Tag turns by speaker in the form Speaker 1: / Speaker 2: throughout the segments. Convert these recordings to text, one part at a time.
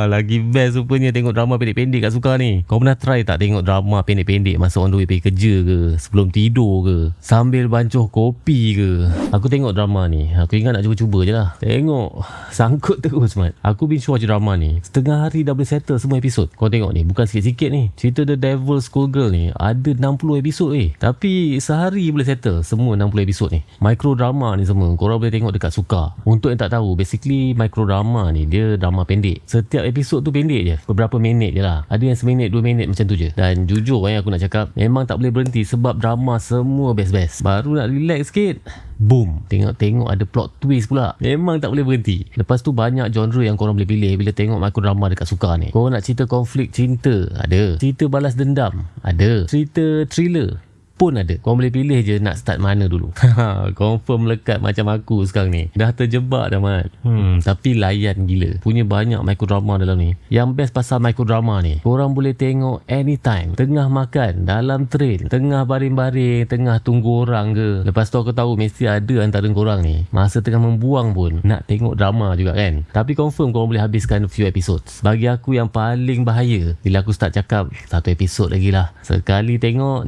Speaker 1: Lagi best rupanya tengok drama pendek-pendek kat Suka ni. Kau pernah try tak tengok drama pendek-pendek masa on the way pergi kerja ke, sebelum tidur ke, sambil bancuh kopi ke? Aku tengok drama ni, aku ingat nak cuba-cuba je lah. Tengok sangkut terus mat. Aku binge watch drama ni, setengah hari dah boleh settle semua episod. Kau tengok ni, bukan sikit-sikit ni. Cerita The Devil's Schoolgirl ni ada 60 episod tapi sehari boleh settle semua 60 episod ni. Micro drama ni semua korang boleh tengok dekat Suka. Untuk yang tak tahu, basically micro drama ni dia drama pendek. Setiap episod tu pendek je, beberapa minit je lah. Ada yang seminit 2 minit macam tu je. Dan jujur aku nak cakap, memang tak boleh berhenti sebab drama semua best-best. Baru nak relax sikit, boom, tengok ada plot twist pula. Memang tak boleh berhenti. Lepas tu banyak genre yang korang boleh pilih bila tengok micro drama dekat Suka ni. Korang nak cerita konflik cinta, ada. Cerita balas dendam, ada. Cerita thriller pun ada. Kau boleh pilih je nak start mana dulu. Confirm lekat macam aku sekarang ni. Dah terjebak dah mat. Tapi layan gila. Punya banyak microdrama dalam ni. Yang best pasal microdrama ni, korang boleh tengok anytime. Tengah makan, dalam train, tengah baring-baring, tengah tunggu orang ke. Lepas tu aku tahu mesti ada antara korang ni masa tengah membuang pun nak tengok drama juga kan. Tapi confirm korang boleh habiskan few episodes. Bagi aku yang paling bahaya bila aku start cakap satu episod lagi lah. Sekali tengok,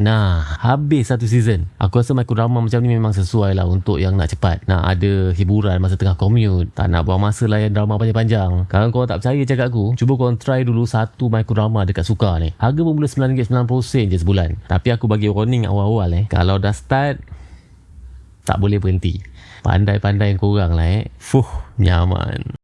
Speaker 1: habis satu season. Aku rasa microdrama macam ni memang sesuai lah untuk yang nak cepat, nak ada hiburan masa tengah commute, tak nak buang masa layan drama panjang-panjang. Kalau korang tak percaya cakap aku, cuba korang try dulu satu microdrama dekat Suka ni. Harga bermula RM9.90 je sebulan. Tapi aku bagi warning awal-awal kalau dah start, tak boleh berhenti. Pandai-pandai korang lah nyaman.